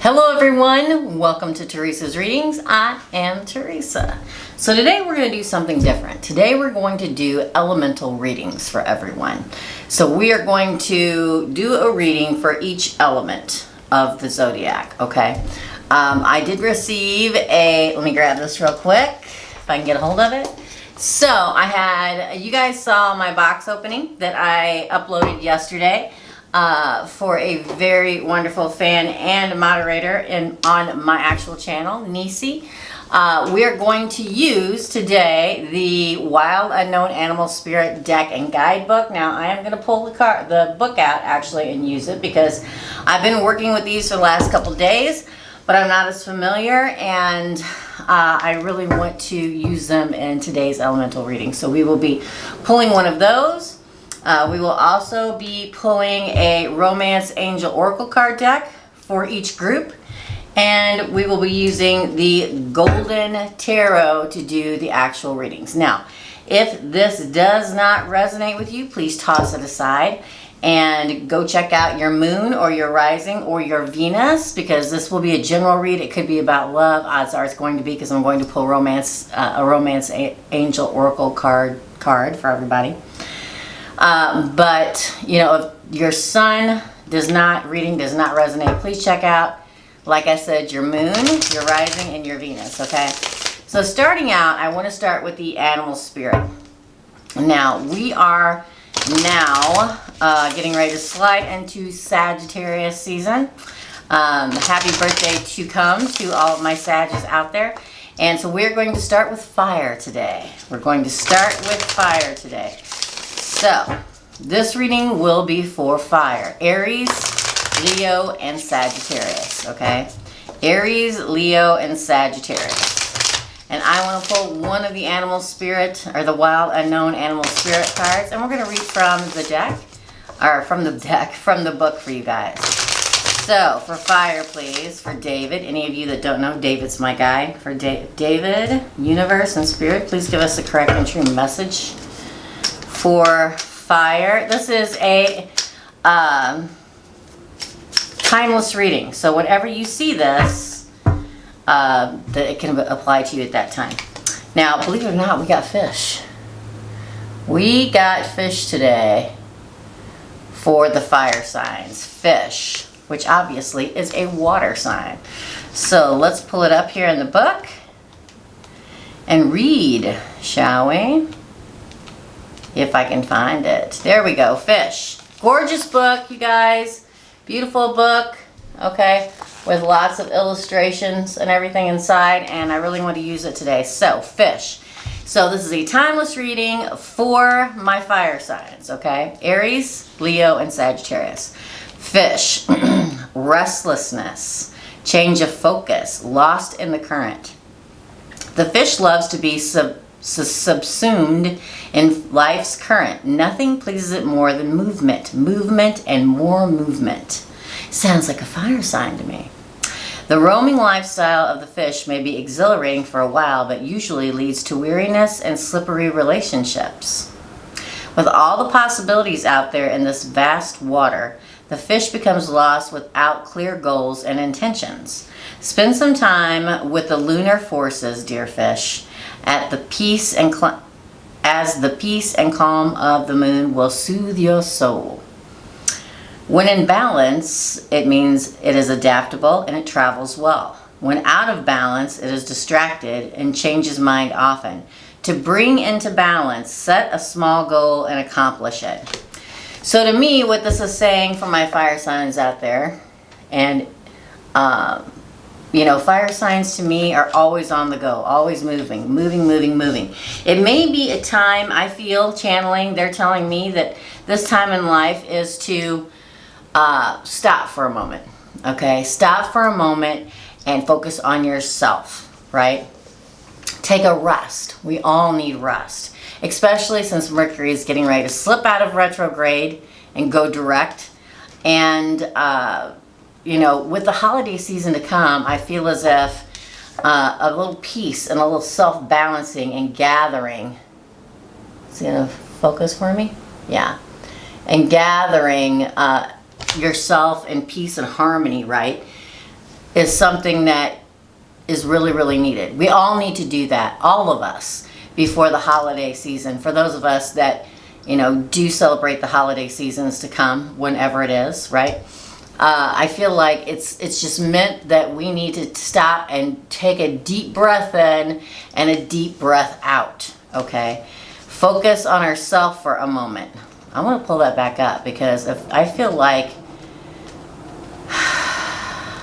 Hello everyone, welcome to Teresa's Readings. I am Teresa. So today we're going to do something different. Today we're going to do elemental readings for everyone. So we are going to do a reading for each element of the zodiac, okay? I did receive let me grab this real quick, if I can get a hold of it. So you guys saw my box opening that I uploaded yesterday. For a very wonderful fan and moderator on my actual channel, Nisi. We are going to use today the Wild Unknown Animal Spirit Deck and Guidebook. Now I am going to pull the book out actually and use it because I've been working with these for the last couple days, but I'm not as familiar, and I really want to use them in today's elemental reading. So we will be pulling one of those. We will also be pulling a Romance Angel Oracle card deck for each group, and we will be using the Golden Tarot to do the actual readings. Now, if this does not resonate with you, please toss it aside and go check out your moon or your rising or your Venus, because this will be a general read. It could be about love. Odds are it's going to be, because I'm going to pull a Romance Angel Oracle card for everybody. But you know, if your sun reading does not resonate, please check out, like I said, your moon, your rising, and your Venus. Okay, so starting out, I want to start with the animal spirit. Now we are getting ready to slide into Sagittarius season. Happy birthday to come to all of my Sagittarius out there. And so we're going to start with fire today. So, this reading will be for fire. Aries, Leo, and Sagittarius, okay? Aries, Leo, and Sagittarius. And I want to pull one of the animal spirit, or the Wild Unknown Animal Spirit cards, and we're going to read from the deck, or from the book for you guys. So, for fire, please, for David. Any of you that don't know, David's my guy. For David, universe, and spirit, please give us a correct and true message. For fire, this is a timeless reading. So whenever you see this, that it can apply to you at that time. Now, believe it or not, we got fish. We got fish today for the fire signs. Fish, which obviously is a water sign. So let's pull it up here in the book and read, shall we? If I can find it. There we go, fish. Gorgeous book, you guys. Beautiful book, okay, with lots of illustrations and everything inside, and I really want to use it today. So, fish. So this is a timeless reading for my fire signs, okay? Aries, Leo, and Sagittarius. Fish. Restlessness. Change of focus. Lost in the current. The fish loves to be subsumed in life's current. Nothing pleases it more than movement, and more movement. Sounds like a fire sign to me. The roaming lifestyle of the fish may be exhilarating for a while, but usually leads to weariness and slippery relationships. With all the possibilities out there in this vast water, the fish becomes lost without clear goals and intentions. Spend some time with the lunar forces, dear fish, as the peace and calm of the moon will soothe your soul. When in balance, it means it is adaptable and it travels well. When out of balance, it is distracted and changes mind often. To bring into balance, set a small goal and accomplish it. So to me, what this is saying for my fire signs out there, and you know, fire signs to me are always on the go, always moving. It may be a time, I feel, channeling, they're telling me that this time in life is to stop for a moment, okay? Stop for a moment and focus on yourself, right? Take a rest. We all need rest, especially since Mercury is getting ready to slip out of retrograde and go direct. And you know, with the holiday season to come, I feel as if a little peace and a little self-balancing and gathering. Is it gonna focus for me? Yeah. And gathering yourself in peace and harmony, right? is something that is really, really needed. We all need to do that, all of us, before the holiday season. For those of us that, you know, do celebrate the holiday seasons to come, whenever it is, right? I feel like it's just meant that we need to stop and take a deep breath in and a deep breath out, okay? Focus on ourselves for a moment. I want to pull that back up because if I feel like,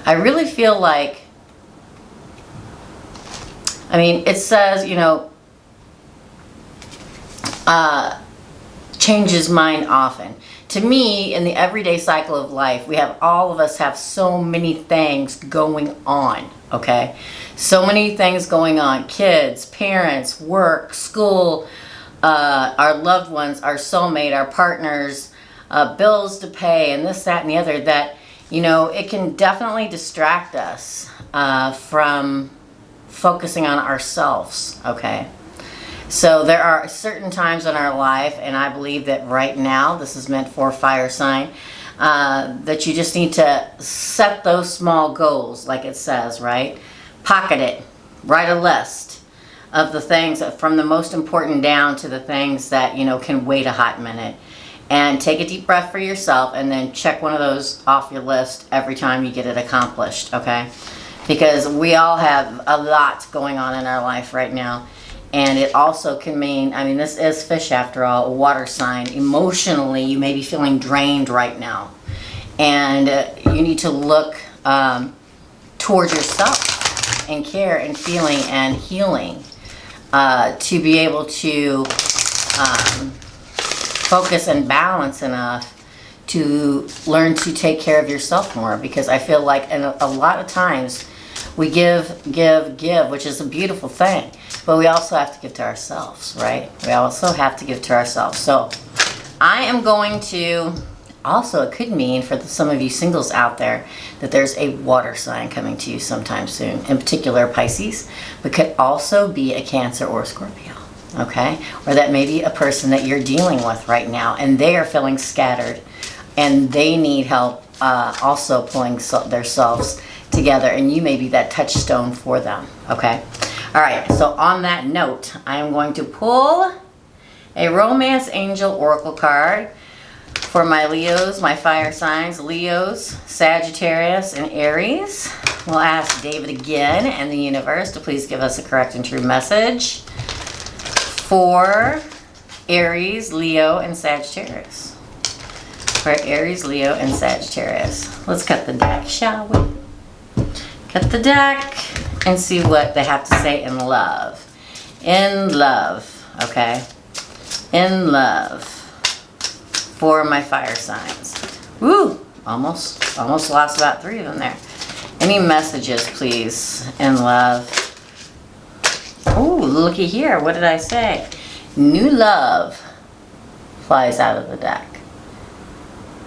I really feel like, I mean, it says, you know, changes mind often. To me, in the everyday cycle of life, all of us have so many things going on, okay? So many things going on. Kids, parents, work, school, our loved ones, our soulmate, our partners, bills to pay, and this, that, and the other, that, you know, it can definitely distract us from focusing on ourselves, okay? So there are certain times in our life, and I believe that right now, this is meant for fire sign, that you just need to set those small goals, like it says, right? Pocket it. Write a list of the things from the most important down to the things that, you know, can wait a hot minute. And take a deep breath for yourself and then check one of those off your list every time you get it accomplished, okay? Because we all have a lot going on in our life right now. And it also can mean, I mean, this is fish after all, a water sign. Emotionally, you may be feeling drained right now. And you need to look towards yourself and care and feeling and healing to be able to focus and balance enough to learn to take care of yourself more. Because I feel like a lot of times we give, which is a beautiful thing. But we also have to give to ourselves, right? We also have to give to ourselves. So I am going to, also it could mean for some of you singles out there that there's a water sign coming to you sometime soon. In particular Pisces, but could also be a Cancer or a Scorpio, okay? Or that may be a person that you're dealing with right now and they are feeling scattered and they need help also pulling themselves together, and you may be that touchstone for them, okay? All right, so on that note, I am going to pull a Romance Angel Oracle card for my Leos, my fire signs, Leos, Sagittarius, and Aries. We'll ask David again and the universe to please give us a correct and true message for Aries, Leo, and Sagittarius. For Aries, Leo, and Sagittarius. Let's cut the deck, shall we? Cut the deck and see what they have to say in love. In love, okay? In love for my fire signs. Woo! Almost lost about 3 of them there. Any messages, please, in love? Oh, looky here. What did I say? New love flies out of the deck.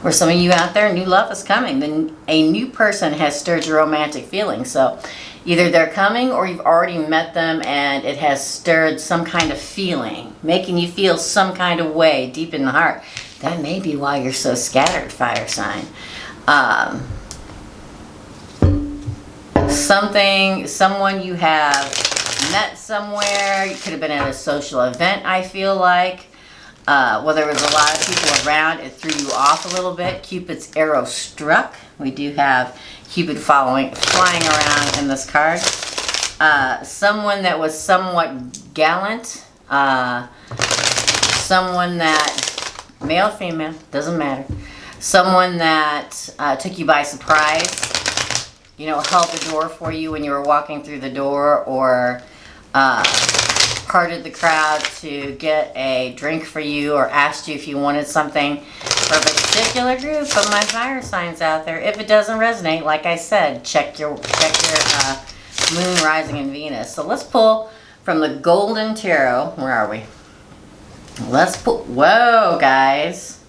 For some of you out there, new love is coming. Then a new person has stirred your romantic feelings. So either they're coming or you've already met them and it has stirred some kind of feeling, making you feel some kind of way deep in the heart. That may be why you're so scattered, fire sign. Someone you have met somewhere. You could have been at a social event, I feel like. Well, there was a lot of people around. It threw you off a little bit. Cupid's arrow struck. We do have Cupid flying around in this card. Someone that was somewhat gallant. Someone that, male, female, doesn't matter. Someone that took you by surprise. You know, held the door for you when you were walking through the door, or parted the crowd to get a drink for you, or asked you if you wanted something for a particular group of my fire signs out there. If it doesn't resonate, like I said, check your moon, rising, and Venus. So let's pull from the Golden Tarot. Where are we? Let's pull. Whoa, guys.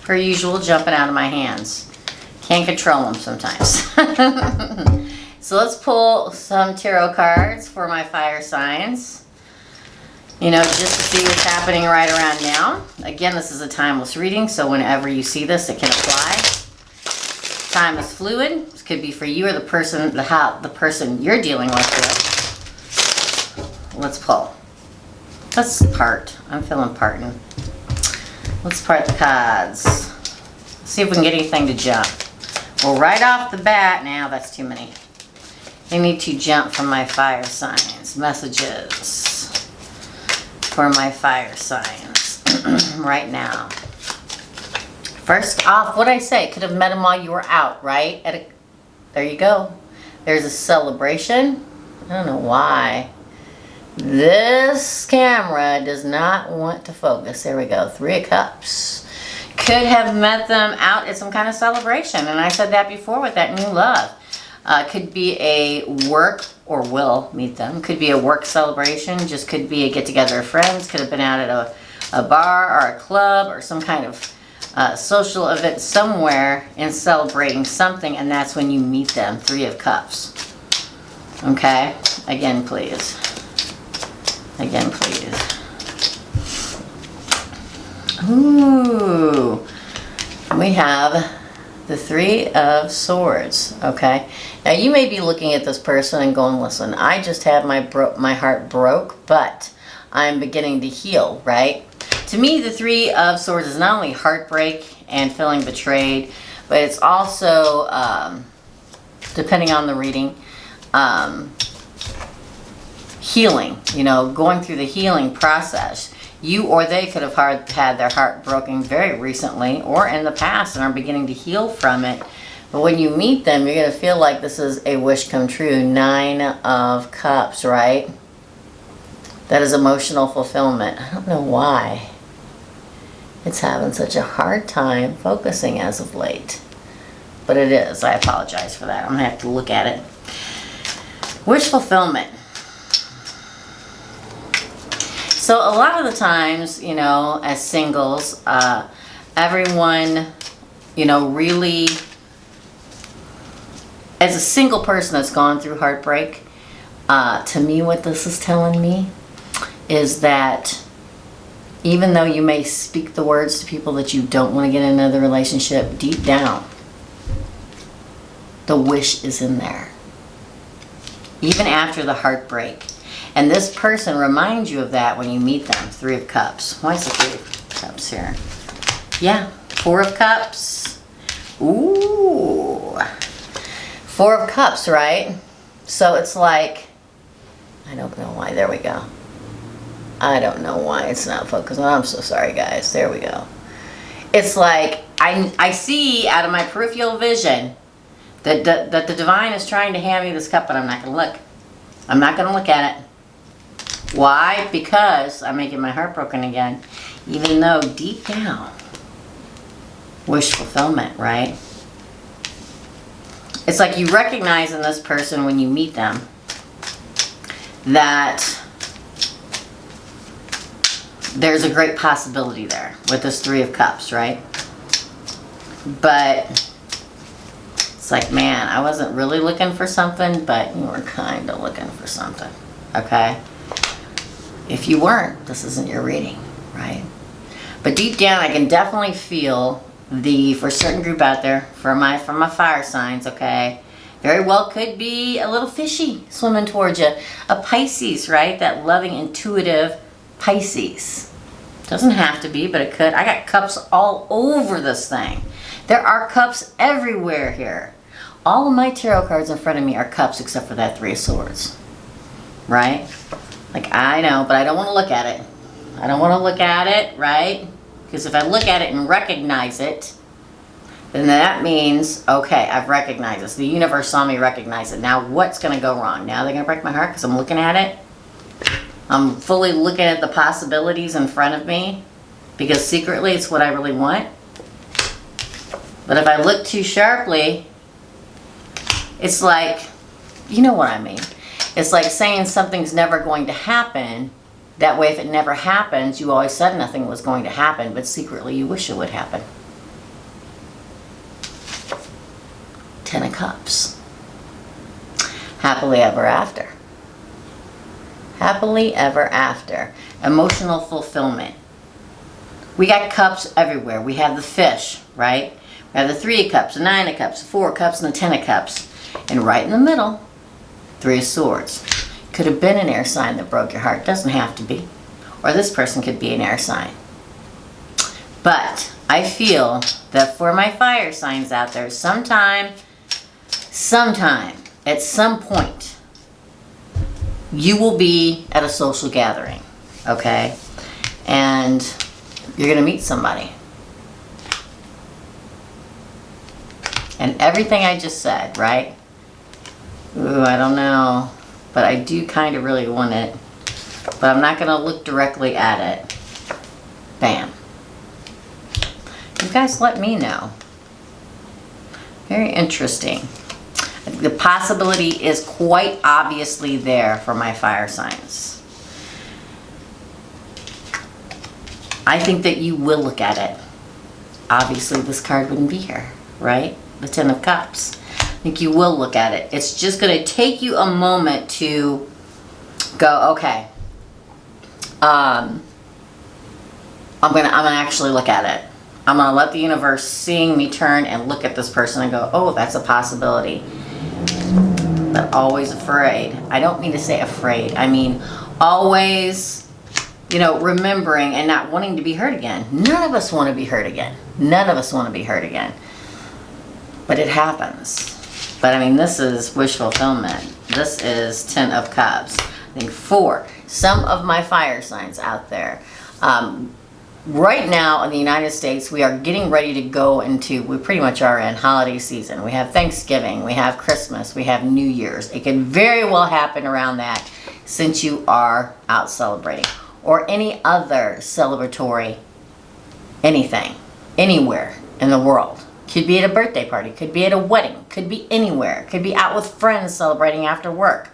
Per usual, jumping out of my hands. Can't control them sometimes. So let's pull some tarot cards for my fire signs. You know, just to see what's happening right around now. Again, this is a timeless reading, so whenever you see this, it can apply. time is fluid. This could be for you or the person, the person you're dealing with here. Let's pull. Let's part. I'm feeling parting. Let's part the cards. See if we can get anything to jump. Well, right off the bat, now that's too many. I need to jump from my fire signs. Messages for my fire signs right now. First off, what'd I say? Could have met them while you were out, right? There you go. There's a celebration. I don't know why. This camera does not want to focus. There we go. 3 of Cups. Could have met them out at some kind of celebration. And I said that before with that new love. Could be a work, or will meet them. Could be a work celebration. Just could be a get-together of friends. Could have been out at a bar or a club or some kind of social event somewhere and celebrating something. And that's when you meet them. 3 of Cups. Okay? Again, please. Again, please. Ooh. We have the 3 of Swords. Okay? Now, you may be looking at this person and going, listen, I just had my heart broke, but I'm beginning to heal, right? To me, the 3 of Swords is not only heartbreak and feeling betrayed, but it's also, depending on the reading, healing, you know, going through the healing process. You or they could have had their heart broken very recently or in the past and are beginning to heal from it. But when you meet them, you're going to feel like this is a wish come true. 9 of Cups, right? That is emotional fulfillment. I don't know why it's having such a hard time focusing as of late. But it is. I apologize for that. I'm going to have to look at it. Wish fulfillment. So a lot of the times, you know, as singles, everyone, you know, really, as a single person that's gone through heartbreak, to me what this is telling me is that even though you may speak the words to people that you don't want to get in another relationship, deep down, the wish is in there. Even after the heartbreak. And this person reminds you of that when you meet them. 3 of Cups. Why is the 3 of Cups here? Yeah. 4 of Cups. Ooh. 4 of Cups, right? So it's like, I don't know why. There we go. I don't know why it's not focusing. I'm so sorry, guys. There we go. It's like, I see out of my peripheral vision that the divine is trying to hand me this cup, but I'm not going to look. I'm not going to look at it. Why? Because I'm making my heart broken again. Even though deep down, wish fulfillment, right? It's like you recognize in this person when you meet them that there's a great possibility there with this 3 of Cups, right? But it's like, man, I wasn't really looking for something, but you were kind of looking for something, okay? If you weren't, this isn't your reading, right? But deep down, I can definitely feel for a certain group out there, for my fire signs, okay? Very well could be a little fishy swimming towards you. A Pisces, right? That loving, intuitive Pisces. Doesn't have to be, but it could. I got cups all over this thing. There are cups everywhere here. All of my tarot cards in front of me are cups except for that 3 of Swords. Right? Like, I know, but I don't want to look at it. I don't want to look at it, right? Because if I look at it and recognize it, then that means, okay, I've recognized this. The universe saw me recognize it. Now what's going to go wrong? Now they're going to break my heart because I'm looking at it? I'm fully looking at the possibilities in front of me because secretly it's what I really want. But if I look too sharply, it's like, you know what I mean. It's like saying something's never going to happen. That way if it never happens, you always said nothing was going to happen, but secretly you wish it would happen. 10 of Cups. Happily ever after. Happily ever after. Emotional fulfillment. We got cups everywhere. We have the fish, right? We We have the 3 of Cups, the 9 of Cups, the 4 of Cups, and the 10 of Cups. And right in the middle, 3 of Swords. Could have been an air sign that broke your heart. Doesn't have to be. Or this person could be an air sign. But I feel that for my fire signs out there, sometime, at some point, you will be at a social gathering, okay? And you're going to meet somebody. And everything I just said, right? Ooh, I don't know. But I do kind of really want it. But I'm not going to look directly at it. Bam. You guys let me know. Very interesting. The possibility is quite obviously there for my fire signs. I think that you will look at it. Obviously this card wouldn't be here, right? The 10 of Cups. I think you will look at it. It's just going to take you a moment to go, okay, I'm gonna actually look at it. I'm gonna let the universe seeing me turn and look at this person and go, oh, that's a possibility. But always afraid. I don't mean to say afraid. I mean always, you know, remembering and not wanting to be hurt again. None of us want to be hurt again. None of us want to be hurt again. But it happens. But I mean, this is wish fulfillment. This is 10 of Cups. I think 4. Some of my fire signs out there. Right now in the United States, we are getting ready to go into, we pretty much are in holiday season. We have Thanksgiving, we have Christmas, we have New Year's. It can very well happen around that since you are out celebrating. Or any other celebratory anything, anywhere in the world. Could be at a birthday party, could be at a wedding, could be anywhere. Could be out with friends celebrating after work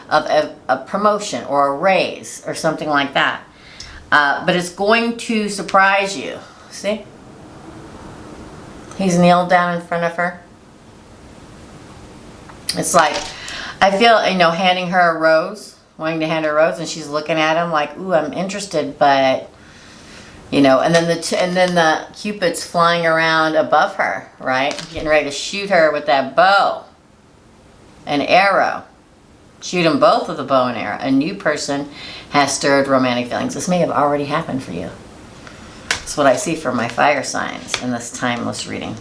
of a promotion or a raise or something like that. But it's going to surprise you. See? He's kneeled down in front of her. It's like, I feel, you know, handing her a rose, wanting to hand her a rose, and she's looking at him like, ooh, I'm interested, but, you know, and then the Cupid's flying around above her, right? Getting ready to shoot her with that bow, an arrow. Shoot them both with a bow and arrow. A new person has stirred romantic feelings. This may have already happened for you. That's what I see for my fire signs in this timeless reading.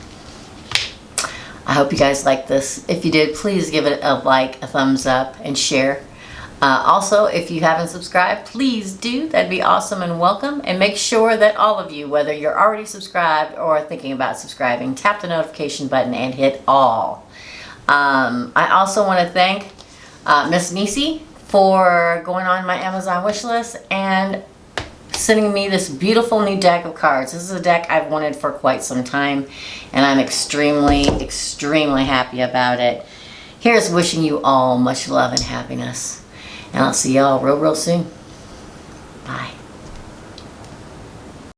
I hope you guys liked this. If you did, please give it a like, a thumbs up, and share. Also, if you haven't subscribed, please do. That'd be awesome and welcome. And make sure that all of you, whether you're already subscribed or thinking about subscribing, tap the notification button and hit all. I also want to thank Miss Nisi for going on my Amazon wish list and sending me this beautiful new deck of cards. This is a deck I've wanted for quite some time, and I'm extremely, extremely happy about it. Here's wishing you all much love and happiness, and I'll see y'all real, real soon. Bye.